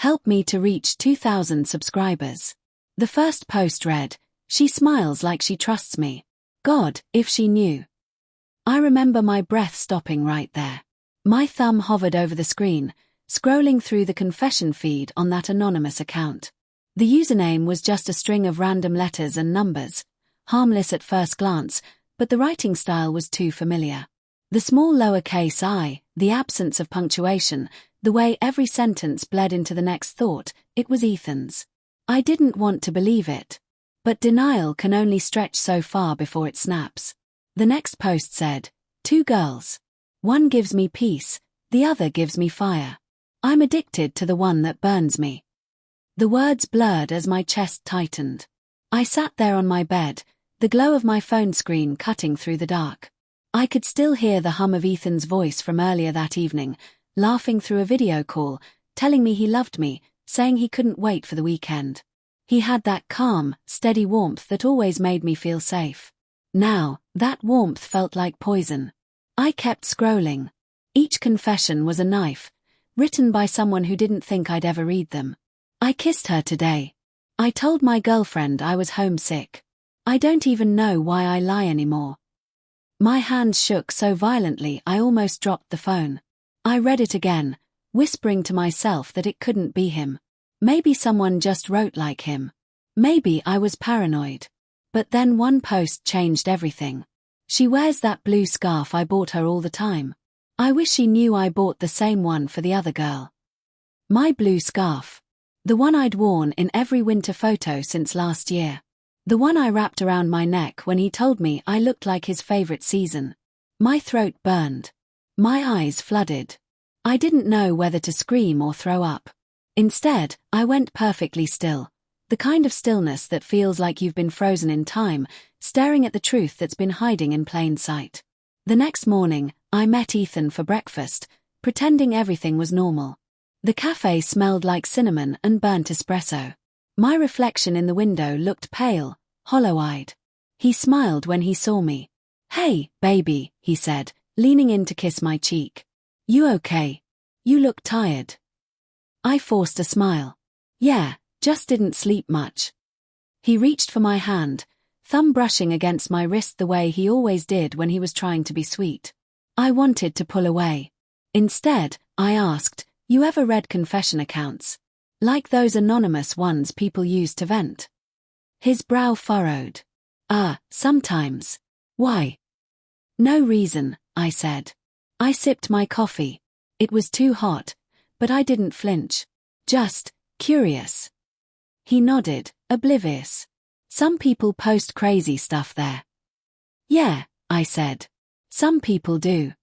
Help me to reach 2,000 subscribers. The first post read, "She smiles like she trusts me. God, if she knew." I remember my breath stopping right there. My thumb hovered over the screen, scrolling through the confession feed on that anonymous account. The username was just a string of random letters and numbers, harmless at first glance, but the writing style was too familiar. The small lowercase I, the absence of punctuation, the way every sentence bled into the next thought, it was Ethan's. I didn't want to believe it. But denial can only stretch so far before it snaps. The next post said, "Two girls. One gives me peace, the other gives me fire. I'm addicted to the one that burns me." The words blurred as my chest tightened. I sat there on my bed, the glow of my phone screen cutting through the dark. I could still hear the hum of Ethan's voice from earlier that evening, laughing through a video call, telling me he loved me, saying he couldn't wait for the weekend. He had that calm, steady warmth that always made me feel safe. Now, that warmth felt like poison. I kept scrolling. Each confession was a knife, written by someone who didn't think I'd ever read them. I kissed her today. I told my girlfriend I was homesick. I don't even know why I lie anymore. My hands shook so violently I almost dropped the phone. I read it again, whispering to myself that it couldn't be him. Maybe someone just wrote like him. Maybe I was paranoid. But then one post changed everything. "She wears that blue scarf I bought her all the time. I wish she knew I bought the same one for the other girl." My blue scarf. The one I'd worn in every winter photo since last year. The one I wrapped around my neck when he told me I looked like his favorite season. My throat burned. My eyes flooded. I didn't know whether to scream or throw up. Instead, I went perfectly still. The kind of stillness that feels like you've been frozen in time, staring at the truth that's been hiding in plain sight. The next morning, I met Ethan for breakfast, pretending everything was normal. The cafe smelled like cinnamon and burnt espresso. My reflection in the window looked pale, hollow-eyed. He smiled when he saw me. "Hey, baby," he said, leaning in to kiss my cheek. "You okay? You look tired." I forced a smile. "Yeah, just didn't sleep much." He reached for my hand, thumb brushing against my wrist the way he always did when he was trying to be sweet. I wanted to pull away. Instead, I asked, "You ever read confession accounts? Like those anonymous ones people use to vent?" His brow furrowed. Sometimes." "Why?" "No reason," I said. I sipped my coffee. It was too hot, but I didn't flinch. "Just curious." He nodded, oblivious. "Some people post crazy stuff there." "Yeah," I said. "Some people do."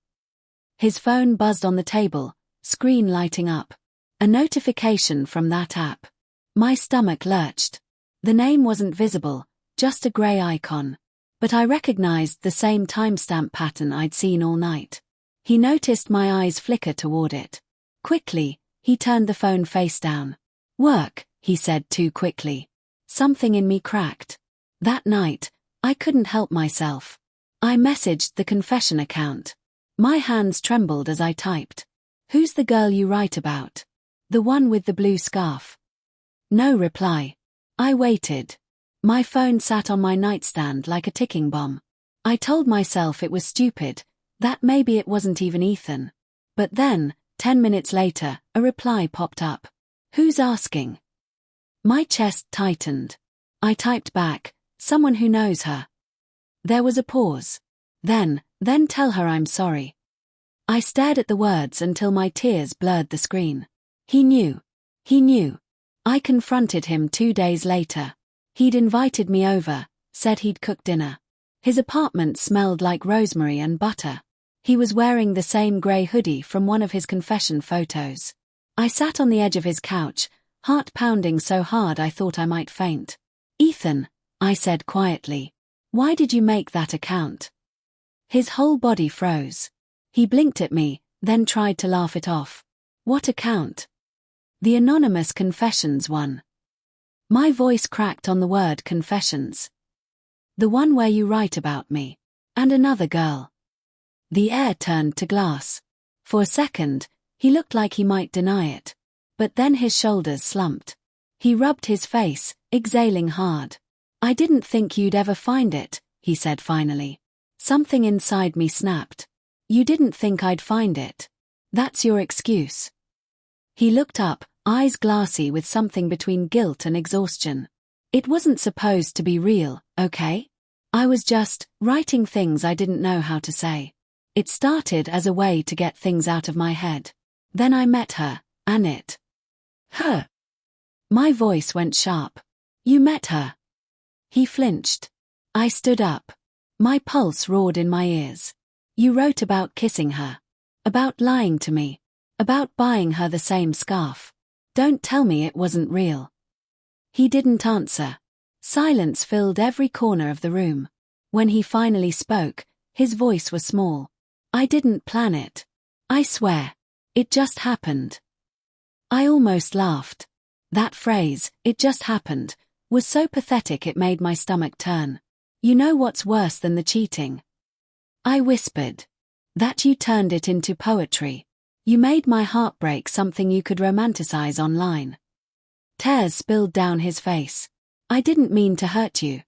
His phone buzzed on the table, screen lighting up. A notification from that app. My stomach lurched. The name wasn't visible, just a grey icon. But I recognized the same timestamp pattern I'd seen all night. He noticed my eyes flicker toward it. Quickly, he turned the phone face down. "Work," he said too quickly. Something in me cracked. That night, I couldn't help myself. I messaged the confession account. My hands trembled as I typed. "Who's the girl you write about? The one with the blue scarf?" No reply. I waited. My phone sat on my nightstand like a ticking bomb. I told myself it was stupid, that maybe it wasn't even Ethan. But then, 10 minutes later, a reply popped up. "Who's asking?" My chest tightened. I typed back, "Someone who knows her." There was a pause. Then tell her I'm sorry." I stared at the words until my tears blurred the screen. He knew. He knew. I confronted him 2 days later. He'd invited me over, said he'd cook dinner. His apartment smelled like rosemary and butter. He was wearing the same grey hoodie from one of his confession photos. I sat on the edge of his couch, heart pounding so hard I thought I might faint. "Ethan," I said quietly, "why did you make that account?" His whole body froze. He blinked at me, then tried to laugh it off. "What account?" "The anonymous confessions one." My voice cracked on the word confessions. "The one where you write about me. And another girl." The air turned to glass. For a second, he looked like he might deny it. But then his shoulders slumped. He rubbed his face, exhaling hard. "I didn't think you'd ever find it," he said finally. Something inside me snapped. "You didn't think I'd find it. That's your excuse." He looked up, eyes glassy with something between guilt and exhaustion. "It wasn't supposed to be real, okay? I was just writing things I didn't know how to say. It started as a way to get things out of my head. Then I met her, and it." "Her?" My voice went sharp. "You met her?" He flinched. I stood up. My pulse roared in my ears. "You wrote about kissing her. About lying to me. About buying her the same scarf. Don't tell me it wasn't real." He didn't answer. Silence filled every corner of the room. When he finally spoke, his voice was small. "I didn't plan it. I swear. It just happened." I almost laughed. That phrase, "it just happened," was so pathetic it made my stomach turn. "You know what's worse than the cheating?" I whispered. "That you turned it into poetry. You made my heartbreak something you could romanticize online." Tears spilled down his face. "I didn't mean to hurt you."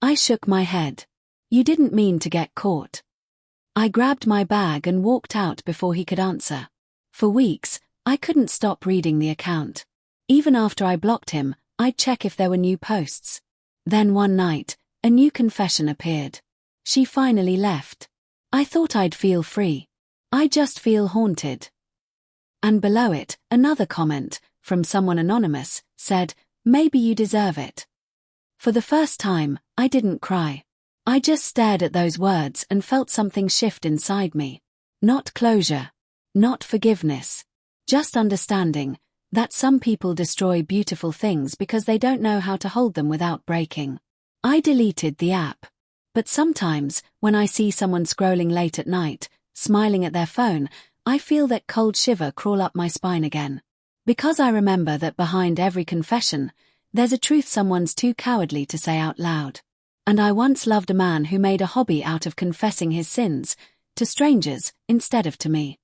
I shook my head. "You didn't mean to get caught." I grabbed my bag and walked out before he could answer. For weeks, I couldn't stop reading the account. Even after I blocked him, I'd check if there were new posts. Then one night, a new confession appeared. She finally left. I thought I'd feel free. "I just feel haunted." And below it, another comment, from someone anonymous, said, "Maybe you deserve it." For the first time, I didn't cry. I just stared at those words and felt something shift inside me. Not closure. Not forgiveness. Just understanding that some people destroy beautiful things because they don't know how to hold them without breaking. I deleted the app. But sometimes, when I see someone scrolling late at night, smiling at their phone, I feel that cold shiver crawl up my spine again. Because I remember that behind every confession, there's a truth someone's too cowardly to say out loud. And I once loved a man who made a hobby out of confessing his sins, to strangers, instead of to me.